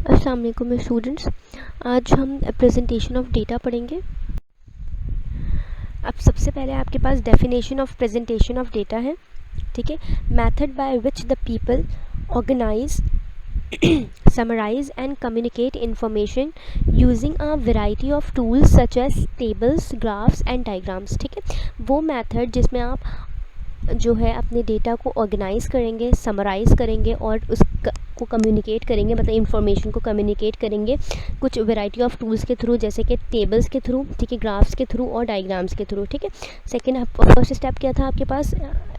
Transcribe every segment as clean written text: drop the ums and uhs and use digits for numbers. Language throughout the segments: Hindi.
अस्सलाम वालेकुम स्टूडेंट्स। आज हम प्रेजेंटेशन ऑफ डेटा पढ़ेंगे। अब सबसे पहले आपके पास definition of presentation of data है, ठीक है। Method by which the people organise summarize and communicate information using a variety of tools such as tables, graphs and diagrams, ठीक है। वो मेथड जिसमें आप जो है अपने डेटा को ऑर्गेनाइज़ करेंगे, समराइज़ करेंगे और उसको कम्युनिकेट करेंगे, मतलब इंफॉर्मेशन को कम्युनिकेट करेंगे कुछ वैरायटी ऑफ टूल्स के थ्रू, जैसे कि टेबल्स के थ्रू, ठीक है, ग्राफ्स के थ्रू और डायग्राम्स के थ्रू, ठीक है। सेकंड, फर्स्ट स्टेप क्या था आपके पास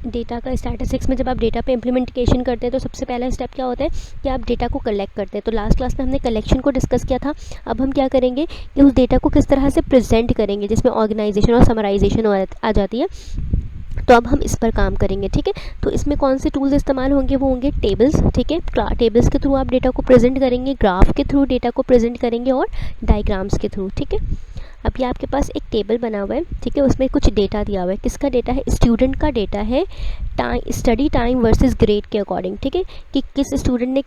डेटा का? स्टैटिस्टिक्स में जब आप डेटा पे इम्प्लीमेंटेशन करते हैं तो सबसे पहला स्टेप क्या होता है कि आप डेटा को कलेक्ट करते हैं। तो लास्ट क्लास में हमने कलेक्शन को डिस्कस किया था। अब हम क्या करेंगे कि उस डेटा को किस तरह से प्रेजेंट करेंगे, जिसमें ऑर्गेनाइजेशन और समराइजेशन आ जाती है। तो अब हम इस पर काम करेंगे, ठीक है। तो इसमें कौन से टूल्स इस्तेमाल होंगे? वो होंगे टेबल्स, ठीक है। टेबल्स के थ्रू आप डेटा को प्रेजेंट करेंगे, ग्राफ के थ्रू डेटा को प्रेजेंट करेंगे और डायग्राम्स के थ्रू, ठीक है। अब ये आपके पास एक टेबल बना हुआ है, ठीक है, उसमें कुछ डेटा दिया हुआ है। किसका डेटा है? स्टूडेंट का डेटा है, स्टडी टाइम वर्सेस ग्रेड के अकॉर्डिंग, ठीक है, कि किस स्टूडेंट ने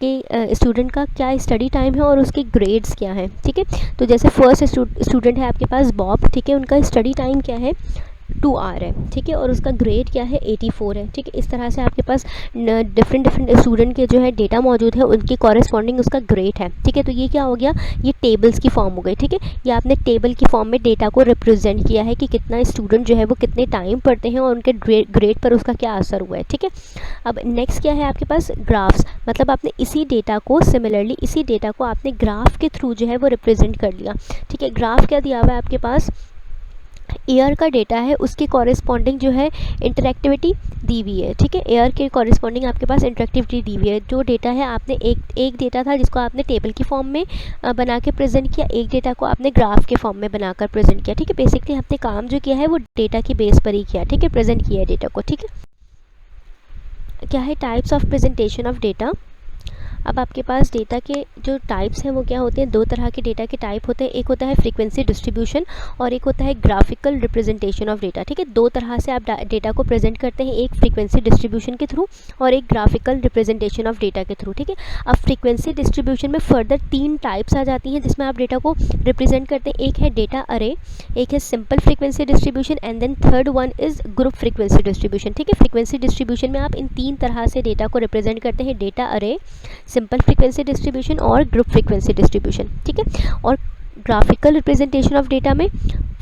कि स्टूडेंट का क्या स्टडी टाइम है और उसके ग्रेड्स क्या हैं, ठीक है। तो जैसे फर्स्ट स्टूडेंट है आपके पास बॉब, ठीक है, उनका स्टडी टाइम क्या है? 2 आवर है, ठीक है, और उसका ग्रेड क्या है? 84 है, ठीक है। इस तरह से आपके पास डिफरेंट स्टूडेंट के जो है डेटा मौजूद है, उनकी कॉरेस्पॉन्डिंग उसका ग्रेड है, ठीक है। तो ये क्या हो गया? ये टेबल्स की फॉर्म हो गई, ठीक है। ये आपने टेबल की फॉर्म में डेटा को रिप्रेजेंट किया है कि कितना स्टूडेंट जो है वो कितने टाइम पढ़ते हैं और उनके ग्रेड पर उसका क्या असर हुआ है, ठीक है। अब नेक्स्ट क्या है आपके पास? ग्राफ्स, मतलब आपने इसी डेटा को सिमिलरली इसी डेटा को आपने ग्राफ के थ्रू जो है वो रिप्रेजेंट कर लिया, ठीक है। ग्राफ क्या दिया हुआ है आपके पास? एयर का डेटा है, उसके कॉरेस्पॉन्डिंग जो है इंटरेक्टिविटी दी हुई है, ठीक है। एयर के कॉरेस्पॉन्डिंग आपके पास इंटरेक्टिविटी दी हुई है। जो डेटा है आपने एक डेटा था जिसको आपने टेबल की फॉर्म में बना के प्रेजेंट किया, एक डेटा को आपने ग्राफ के फॉर्म में बनाकर प्रेजेंट किया, ठीक है। बेसिकली आपने काम जो किया है वो डेटा की बेस पर ही किया, ठीक है, प्रेजेंट किया है डेटा को, ठीक है। क्या है types of presentation of data? अब आपके पास डेटा के जो टाइप्स हैं वो क्या होते हैं? 2 तरह के डेटा के टाइप होते हैं। एक होता है फ्रीक्वेंसी डिस्ट्रीब्यूशन और एक होता है ग्राफिकल रिप्रेजेंटेशन ऑफ डेटा, ठीक है। 2 तरह से आप डेटा को प्रेजेंट करते हैं, एक फ्रीक्वेंसी डिस्ट्रीब्यूशन के थ्रू और एक ग्राफिकल रिप्रेजेंटेशन ऑफ डेटा के थ्रू, ठीक है। अब फ्रीक्वेंसी डिस्ट्रीब्यूशन में फर्दर 3 टाइप्स आ जाती हैं जिसमें आप डेटा को रिप्रेजेंट करते हैं। एक है डेटा अरे, एक है simple frequency distribution and then third one is group frequency distribution, ठीक है। फ्रीक्वेंसी डिस्ट्रीब्यूशन में आप इन 3 तरह से डेटा को रिप्रेजेंट करते हैं, डेटा अरे, सिंपल फ्रीक्वेंसी डिस्ट्रीब्यूशन और ग्रुप फ्रीक्वेंसी डिस्ट्रीब्यूशन, ठीक है। और ग्राफिकल रिप्रेजेंटेशन ऑफ डेटा में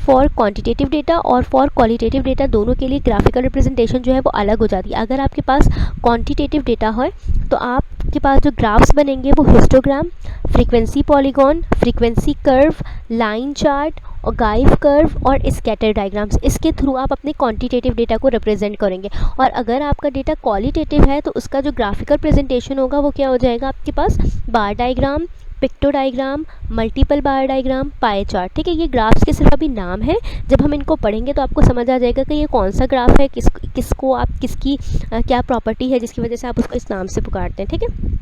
फॉर क्वांटिटेटिव डेटा और फॉर क्वालिटेटिव डेटा दोनों के लिए ग्राफिकल रिप्रेजेंटेशन जो है वो अलग हो जाती है। अगर आपके पास क्वांटिटेटिव डेटा है तो आपके पास जो ग्राफ्स बनेंगे वो histogram, frequency polygon, frequency curve, line chart और गाइफ कर्व और स्कैटर डायग्राम्स, इसके थ्रू आप अपने क्वांटिटेटिव डेटा को रिप्रेजेंट करेंगे। और अगर आपका डेटा क्वालिटेटिव है तो उसका जो ग्राफिकल प्रेजेंटेशन होगा वो क्या हो जाएगा आपके पास? बार डायग्राम, पिक्टो डायग्राम, मल्टीपल बार डायग्राम, पाई चार्ट, ठीक है। ये ग्राफ्स के सिर्फ अभी नाम है, जब हम इनको पढ़ेंगे तो आपको समझ आ जाएगा कि ये कौन सा ग्राफ है, किसको आप किसकी क्या प्रॉपर्टी है जिसकी वजह से आप उसको इस नाम से पुकारते हैं, ठीक है।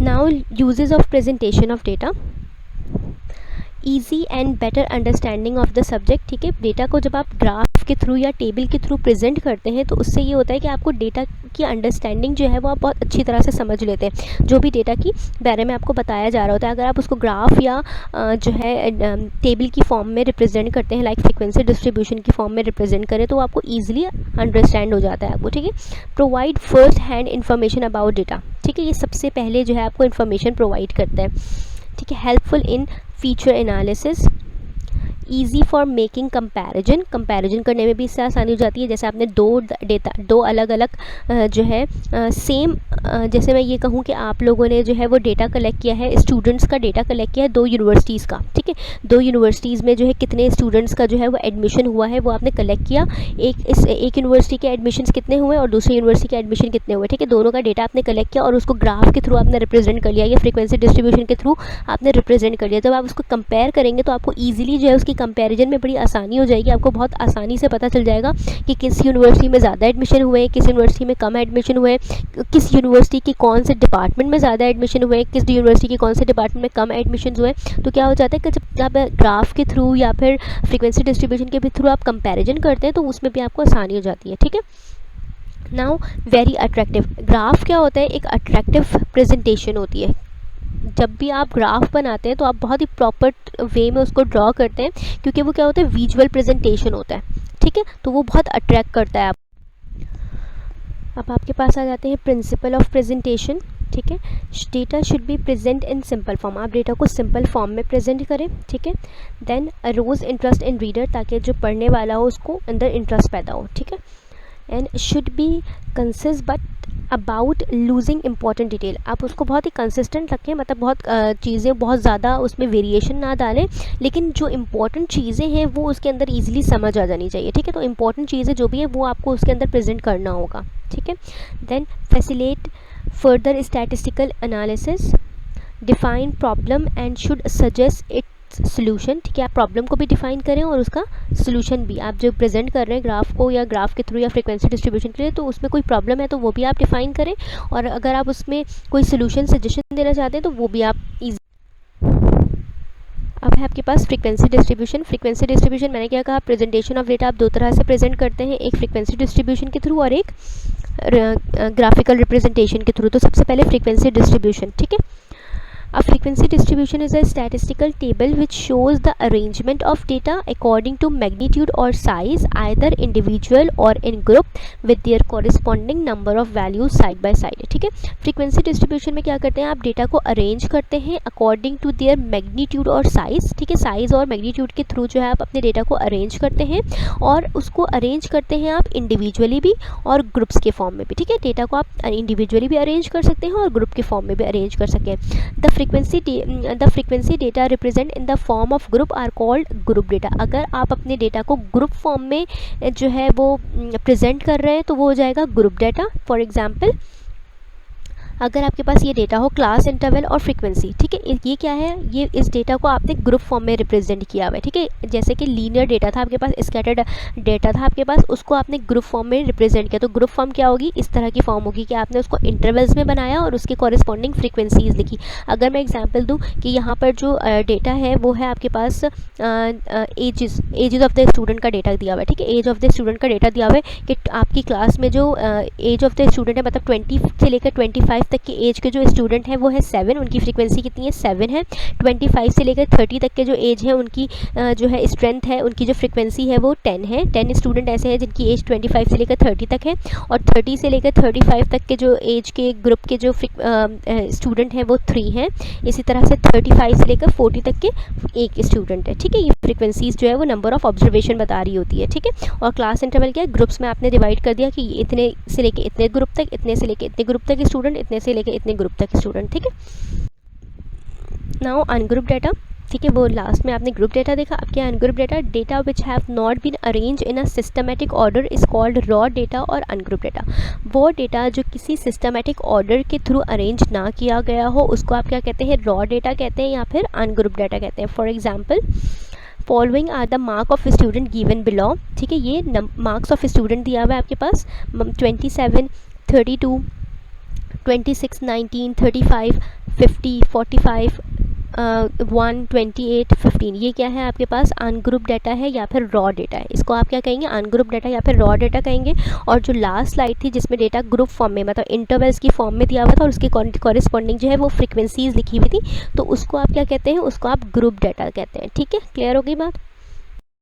Now uses of presentation of data, easy and better understanding of the subject, ठीक है। डेटा को जब आप ग्राफ के थ्रू या टेबल के थ्रू प्रेजेंट करते हैं तो उससे ये होता है कि आपको डेटा की अंडरस्टैंडिंग जो है वो आप बहुत अच्छी तरह से समझ लेते हैं। जो भी डेटा की बारे में आपको बताया जा रहा होता है, अगर आप उसको ग्राफ या जो है टेबल की फॉर्म में रिप्रेजेंट करते हैं, लाइक फ्रीक्वेंसी डिस्ट्रीब्यूशन की फॉर्म में रिप्रेजेंट करें, तो आपको ईजिली अंडरस्टैंड हो जाता है आपको, ठीक है। Provide first hand information about data, ठीक है, ये सबसे पहले जो है आपको इन्फॉर्मेशन प्रोवाइड करता है, ठीक है। Helpful in feature analysis, easy for making comparison करने में भी इससे आसानी हो जाती है। जैसे आपने दो अलग अलग जो है सेम, जैसे मैं ये कहूँ कि आप लोगों ने जो है वो डेटा कलेक्ट किया है, स्टूडेंट्स का डेटा कलेक्ट किया है 2 यूनिवर्सिटीज़ का, ठीक है। 2 यूनिवर्सिटीज़ में जो है कितने स्टूडेंट्स का जो है वो एडमिशन हुआ है वो आपने कलेक्ट किया। एक यूनिवर्सिटी के एडमिशन कितने हुए और दूसरी यूनिवर्सिटी के एडमिशन कितने हुए, ठीक है। दोनों का डेटा आपने कलेक्ट किया और उसको ग्राफ के थ्रू आपने रिप्रेजेंट कर लिया या फ्रीक्वेंसी डिस्ट्रीब्यूशन के थ्रू आपने रिप्रेजेंट कर लिया। जब आप उसको कंपेयर करेंगे तो आपको ईजिली जो है उसकी कंपैरिजन में बड़ी आसानी हो जाएगी। आपको बहुत आसानी से पता चल जाएगा कि किस यूनिवर्सिटी में ज़्यादा एडमिशन हुए, किस यूनिवर्सिटी में कम एडमिशन हुए, किस यूनिवर्सिटी की कौन से डिपार्टमेंट में ज़्यादा एडमिशन हुए, किस यूनिवर्सिटी की कौन से डिपार्टमेंट में कम एडमिशन हुए। तो क्या हो जाता है कि जब आप ग्राफ के थ्रू या फिर फ्रीक्वेंसी डिस्ट्रीब्यूशन के भी थ्रू आप कंपेरिजन करते हैं तो उसमें भी आपको आसानी हो जाती है, ठीक है। नाउ वेरी अट्रैक्टिव, ग्राफ क्या होता है? एक अट्रैक्टिव प्रेजेंटेशन होती है, जब भी आप ग्राफ बनाते हैं तो आप बहुत ही प्रॉपर वे में उसको ड्रॉ करते हैं, क्योंकि वो क्या होता है, विजुअल प्रेजेंटेशन होता है, ठीक है, तो वो बहुत अट्रैक्ट करता है आप। अब आपके पास आ जाते हैं प्रिंसिपल ऑफ प्रेजेंटेशन, ठीक है। Data should be present in simple form, आप डेटा को सिंपल फॉर्म में प्रेजेंट करें, ठीक है। Then arouse interest in reader, ताकि जो पढ़ने वाला हो उसको अंदर इंटरेस्ट पैदा हो, ठीक है। And should be concise but about losing important detail, आप उसको बहुत ही कंसिस्टेंट रखें, मतलब बहुत चीज़ें बहुत ज़्यादा उसमें वेरिएशन ना डालें, लेकिन जो इंपॉर्टेंट चीज़ें हैं वो उसके अंदर ईजिली समझ आ जानी चाहिए, ठीक है। तो इंपॉर्टेंट चीज़ें जो भी है वो आपको उसके अंदर प्रेजेंट करना होगा, ठीक है। Then facilitate further statistical analysis, define problem and should suggest it solution, ठीक है। आप प्रॉब्लम को भी डिफाइन करें और उसका सोल्यूशन भी, आप जो प्रेजेंट कर रहे हैं ग्राफ को या ग्राफ के थ्रू या फ्रीक्वेंसी डिस्ट्रीब्यूशन के लिए, तो उसमें कोई प्रॉब्लम है तो वो भी आप डिफाइन करें, और अगर आप उसमें कोई सोल्यूशन सजेशन देना चाहते हैं तो वो भी आप ईजी। अब है आपके पास फ्रीक्वेंसी डिस्ट्रीब्यूशन। फ्रीक्वेंसी डिस्ट्रीब्यूशन मैंने क्या कहा, प्रेजेंटेशन ऑफ डेटा आप दो तरह से प्रेजेंट करते हैं, एक फ्रीक्वेंसी डिस्ट्रीब्यूशन के थ्रू और एक ग्राफिकल रिप्रेजेंटेशन के थ्रू। तो सबसे पहले फ्रीक्वेंसी डिस्ट्रीब्यूशन, ठीक है। A frequency distribution is a statistical table which shows the arrangement of data according to magnitude or size, either individual or in group with their corresponding number of values side by side, ठीक है। frequency distribution में क्या करते हैं, आप डेटा को अरेंज करते हैं according to their magnitude और size, ठीक है। साइज और मैग्नीट्यूड के थ्रू जो है आप अपने डेटा को अरेंज करते हैं, और उसको अरेंज करते हैं आप इंडिविजुअली भी और ग्रुप्स के फॉर्म में भी, ठीक है। डेटा को आप इंडिविजुअली भी अरेंज कर सकते हैं और ग्रुप के फॉर्म में भी अरेंज कर सकते हैं। the frequency data represent in the form of group are called group data। अगर आप अपने डेटा को ग्रुप फॉर्म में जो है वो प्रेजेंट कर रहे हैं तो वो हो जाएगा ग्रुप डेटा। फॉर एग्जांपल, अगर आपके पास ये डेटा हो क्लास, इंटरवल और फ्रीक्वेंसी, ठीक है, ये क्या है, ये इस डेटा को आपने ग्रुप फॉर्म में रिप्रेजेंट किया हुआ है, ठीक है। जैसे कि लीनियर डेटा था आपके पास, स्कैटर्ड डेटा था आपके पास, उसको आपने ग्रुप फॉर्म में रिप्रेजेंट किया। तो ग्रुप फॉर्म क्या होगी, इस तरह की फॉर्म होगी कि आपने उसको इंटरवल्स में बनाया और उसके कॉरेस्पॉन्डिंग फ्रीक्वेंसीज लिखी। अगर मैं एग्जाम्पल दूँ कि यहाँ पर जो डेटा है वो है आपके पास एजेस ऑफ द स्टूडेंट का डेटा दिया हुआ है, ठीक है। एज ऑफ द स्टूडेंट का डेटा दिया हुआ है कि आपकी क्लास में जो एज ऑफ द स्टूडेंट है, मतलब 20 से लेकर 25 तक की एज के जो स्टूडेंट हैं वो है 7, उनकी फ्रीक्वेंसी कितनी है, 7 है। 25 से लेकर 30 तक के जो एज है उनकी जो है स्ट्रेंथ है, उनकी जो फ्रीक्वेंसी है वो 10 है। 10 स्टूडेंट ऐसे हैं जिनकी एज 25 से लेकर 30 तक है, और 30 से लेकर 35 तक के जो एज के ग्रुप के जो स्टूडेंट हैं वो 3 हैं। इसी तरह से 35 से लेकर 40 तक के एक स्टूडेंट है, ठीक है। ये फ्रीक्वेंसीज जो है वो नंबर ऑफ ऑब्जर्वेशन बता रही होती है, ठीक है। और क्लास इंटरवल क्या है, ग्रुप्स में आपने डिवाइड कर दिया कि इतने से लेकर इतने ग्रुप तक, इतने से लेकर इतने ग्रुप तक स्टूडेंट, इतने से लेकर इतने ग्रुप तक स्टूडेंट, ठीक है। नाउ अनग्रुप डाटा, ठीक है, वो लास्ट में आपने ग्रुप डेटा देखा। अब क्या है ungroup data, data which have not been arrange in a systematic order is called raw data और अनग्रुप डेटा। वो डेटा जो किसी सिस्टमेटिक ऑर्डर के थ्रू अरेंज ना किया गया हो उसको आप क्या कहते हैं, रॉ डेटा कहते हैं या फिर अनग्रुप डेटा कहते हैं। For example, following are the mark of student given below, ठीक है। ये मार्क्स ऑफ स्टूडेंट दिया हुआ है आपके पास 27, 32, 26, 19, 35, 50, 45, 1, 28, 15। ये क्या है आपके पास, अनग्रुप डाटा है या फिर रॉ डेटा है। इसको आप क्या कहेंगे, अनग्रुप डाटा या फिर रॉ डेटा कहेंगे। और जो लास्ट स्लाइड थी जिसमें डेटा ग्रुप फॉर्म में, मतलब इंटरवल्स की फॉर्म में दिया हुआ था और उसके कॉरेस्पॉन्डिंग जो है वो फ्रीक्वेंसीज लिखी हुई थी, तो उसको आप क्या कहते हैं, उसको आप ग्रुप डाटा कहते हैं, ठीक है। क्लियर हो गई बात।